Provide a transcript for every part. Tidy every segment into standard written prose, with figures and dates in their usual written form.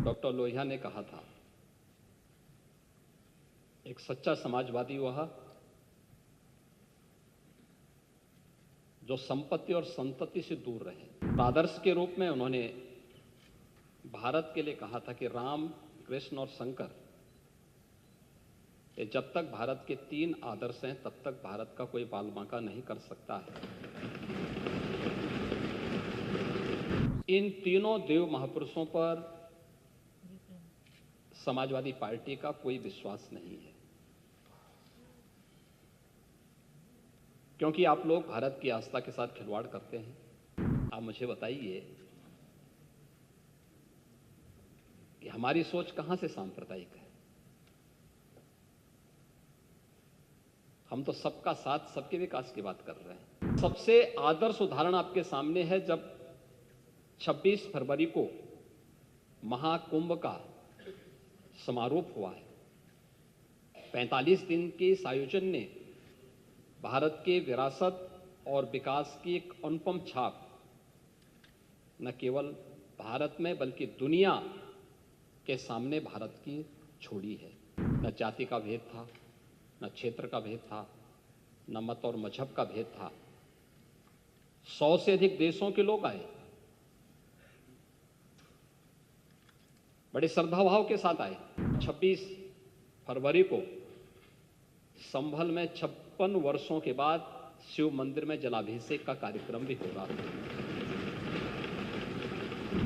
Doctor Lohia ने कहा था, एक सच्चा समाजवादी वह जो संपत्ति और संतति से दूर रहे। आदर्श के रूप में उन्होंने भारत के लिए कहा था कि राम, कृष्ण और शंकर, ये जब तक भारत के 3 आदर्श हैं तब तक भारत का कोई बाल बांका नहीं कर सकता है। इन तीनों देव महापुरुषों पर समाजवादी पार्टी का कोई विश्वास नहीं है, क्योंकि आप लोग भारत की आस्था के साथ खिलवाड़ करते हैं। आप मुझे बताइए कि हमारी सोच कहां से सांप्रदायिक है। हम तो सबका साथ, सबके विकास की बात कर रहे हैं। सबसे आदर्श उदाहरण आपके सामने है जब 26 फरवरी को महाकुंभ का समारोह हुआ है। 45 दिन के इस आयोजन ने भारत के विरासत और विकास की एक अनुपम छाप न केवल भारत में बल्कि दुनिया के सामने भारत की छोड़ी है। न जाति का भेद था, न क्षेत्र का भेद था, न मत और मजहब का भेद था। 100 से अधिक देशों के लोग आए, बड़े श्रद्धाभाव के साथ आए। 26 फरवरी को संभल में 56 वर्षों के बाद शिव मंदिर में जलाभिषेक का कार्यक्रम भी हो रहा था।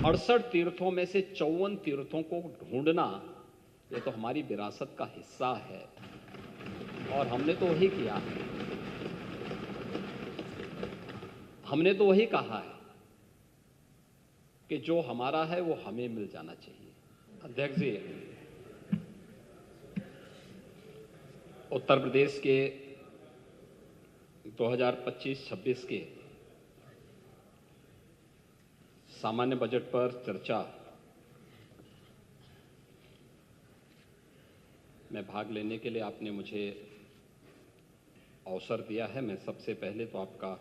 68 तीर्थों में से 54 तीर्थों को ढूंढना, ये तो हमारी विरासत का हिस्सा है और हमने तो वही किया है। हमने तो वही कहा है कि जो हमारा है वो हमें मिल जाना चाहिए। अध्यक्ष जी, उत्तर प्रदेश के 2025-26 के सामान्य बजट पर चर्चा में भाग लेने के लिए आपने मुझे अवसर दिया है। मैं सबसे पहले तो आपका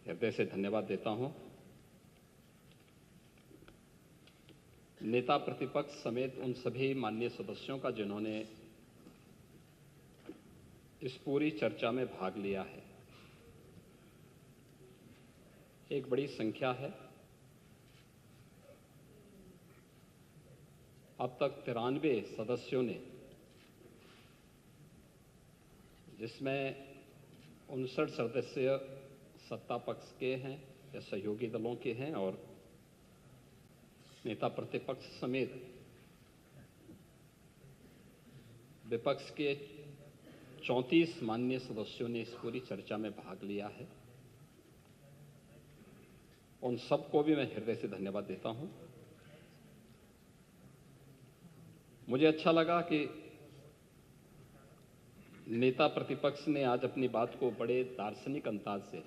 हृदय से धन्यवाद देता हूं। नेता प्रतिपक्ष समेत उन सभी माननीय सदस्यों का जिन्होंने इस पूरी चर्चा में भाग लिया है, एक बड़ी संख्या है। अब तक 93 सदस्यों ने, जिसमें 59 सदस्य सत्ता पक्ष के हैं या सहयोगी दलों के हैं और नेता प्रतिपक्ष समेत विपक्ष के 34 माननीय सदस्यों ने इस पूरी चर्चा में भाग लिया है। उन सबको भी मैं हृदय से धन्यवाद देता हूं। मुझे अच्छा लगा कि नेता प्रतिपक्ष ने आज अपनी बात को बड़े दार्शनिक अंदाज से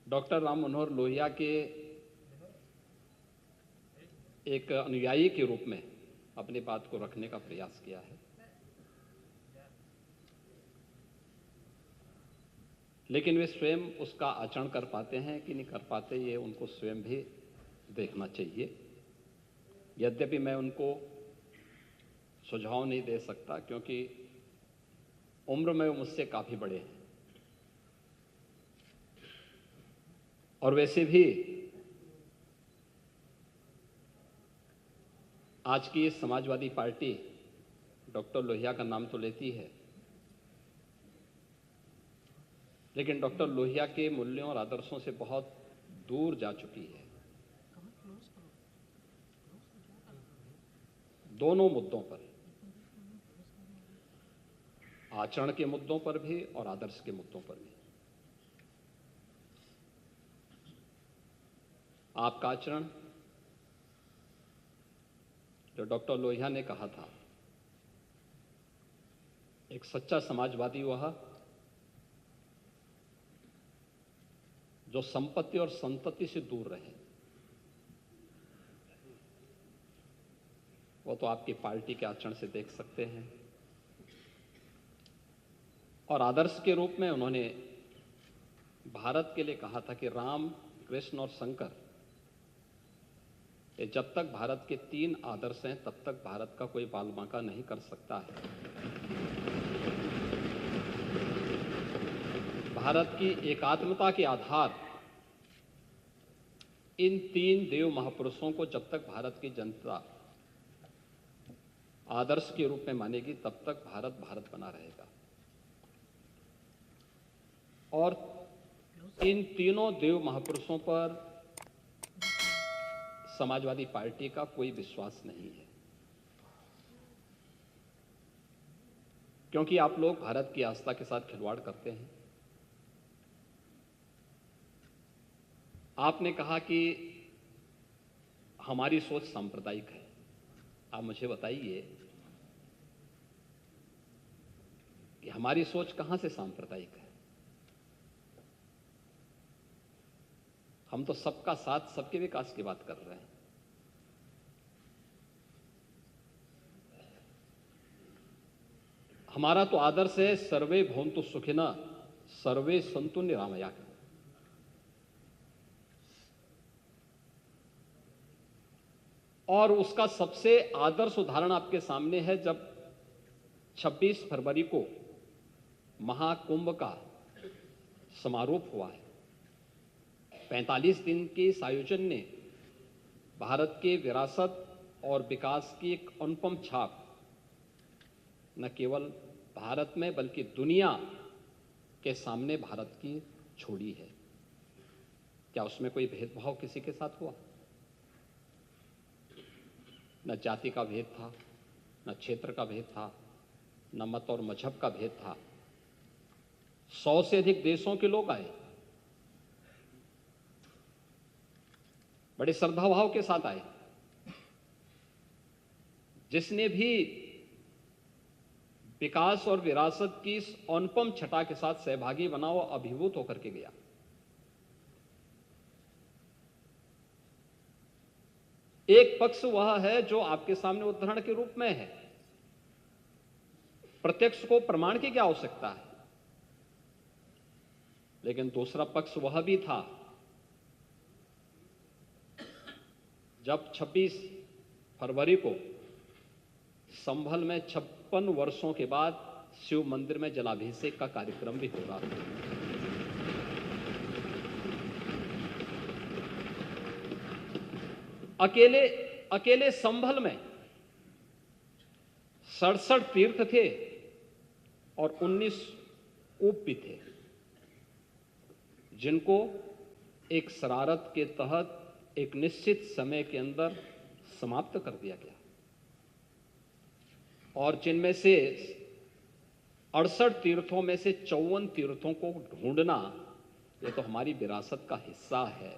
डॉक्टर राम मनोहर लोहिया के एक अनुयायी के रूप में अपनी बात को रखने का प्रयास किया है। लेकिन वे स्वयं उसका आचरण कर पाते हैं कि नहीं कर पाते, ये उनको स्वयं भी देखना चाहिए। यद्यपि मैं उनको सुझाव नहीं दे सकता, क्योंकि उम्र में वो मुझसे काफी बड़े हैं और वैसे भी आज की समाजवादी पार्टी डॉक्टर लोहिया का नाम तो लेती है, लेकिन डॉक्टर लोहिया के मूल्यों और आदर्शों से बहुत दूर जा चुकी है। दोनों मुद्दों पर, आचरण के मुद्दों पर भी और आदर्श के मुद्दों पर भी। आपका आचरण, जो डॉक्टर लोहिया ने कहा था, एक सच्चा समाजवादी वह जो संपत्ति और संतति से दूर रहे, वो तो आपकी पार्टी के आचरण से देख सकते हैं। और आदर्श के रूप में उन्होंने भारत के लिए कहा था कि राम, कृष्ण और शंकर, ये जब तक भारत के 3 आदर्श हैं तब तक भारत का कोई बाल बांका नहीं कर सकता है। भारत की एकात्मता के आधार इन 3 देव महापुरुषों को जब तक भारत की जनता आदर्श के रूप में मानेगी तब तक भारत भारत बना रहेगा। और इन तीनों देव महापुरुषों पर समाजवादी पार्टी का कोई विश्वास नहीं है, क्योंकि आप लोग भारत की आस्था के साथ खिलवाड़ करते हैं। आपने कहा कि हमारी सोच सांप्रदायिक है। आप मुझे बताइए कि हमारी सोच कहां से सांप्रदायिक है? हम तो सबका साथ, सबके विकास की बात कर रहे हैं। हमारा तो आदर्श है सर्वे भवन्तु सुखिनः सर्वे सन्तु निरामया। और उसका सबसे आदर्श उदाहरण आपके सामने है जब 26 फरवरी को महाकुंभ का समारोह हुआ है। 45 दिन के इस आयोजन ने भारत के विरासत और विकास की एक अनुपम छाप न केवल भारत में बल्कि दुनिया के सामने भारत की छोड़ी है। क्या उसमें कोई भेदभाव किसी के साथ हुआ? न जाति का भेद था, न क्षेत्र का भेद था, न मत और मजहब का भेद था। 100 से अधिक देशों के लोग आए, बड़े श्रद्धाभाव के साथ आए। जिसने भी विकास और विरासत की इस अनुपम छटा के साथ सहभागी बना, वो अभिभूत होकर के गया। एक पक्ष वह है जो आपके सामने उदाहरण के रूप में है, प्रत्यक्ष को प्रमाण की क्या आवश्यकता है, लेकिन दूसरा पक्ष वह भी था जब 26 फरवरी को संभल में 56 वर्षों के बाद शिव मंदिर में जलाभिषेक का कार्यक्रम भी हो रहा था। अकेले संभल में 67 तीर्थ थे और 19 कूप भी थे, जिनको एक शरारत के तहत एक निश्चित समय के अंदर समाप्त कर दिया गया। और जिनमें से 68 तीर्थों में से 54 तीर्थों को ढूंढना, ये तो हमारी विरासत का हिस्सा है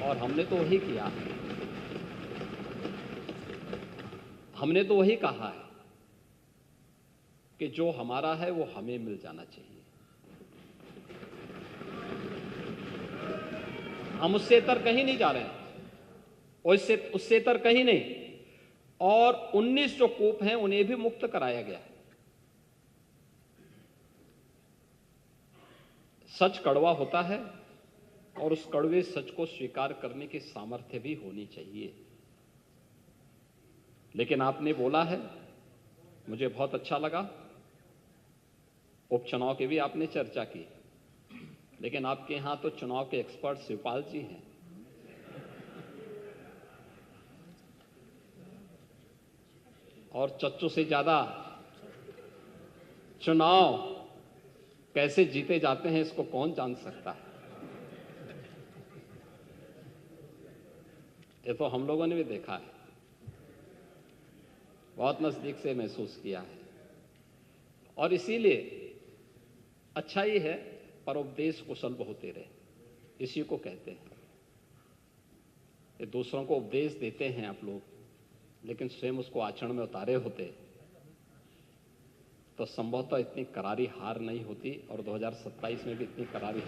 और हमने तो वही किया है। हमने तो वही कहा है कि जो हमारा है वो हमें मिल जाना चाहिए। हम उससे इतर कहीं नहीं जा रहे हैं, उससे इतर कहीं नहीं। और 19 जो कूप हैं उन्हें भी मुक्त कराया गया है। सच कड़वा होता है और उस कड़वे सच को स्वीकार करने की सामर्थ्य भी होनी चाहिए। लेकिन आपने बोला है, मुझे बहुत अच्छा लगा। उपचुनाव की भी आपने चर्चा की, लेकिन आपके यहां तो चुनाव के एक्सपर्ट शिवपाल जी हैं। और चच्चू से ज्यादा चुनाव कैसे जीते जाते हैं इसको कौन जान सकता है। ये तो हम लोगों ने भी देखा है, बहुत नजदीक से महसूस किया है। और इसीलिए अच्छा ही है, परोपदेश कुशल बहुते रहे, इसी को कहते हैं। ये दूसरों को उपदेश देते हैं आप लोग, लेकिन स्वयं उसको आचरण में उतारे होते तो संभवतः इतनी करारी हार नहीं होती और 2027 में भी इतनी करारी हार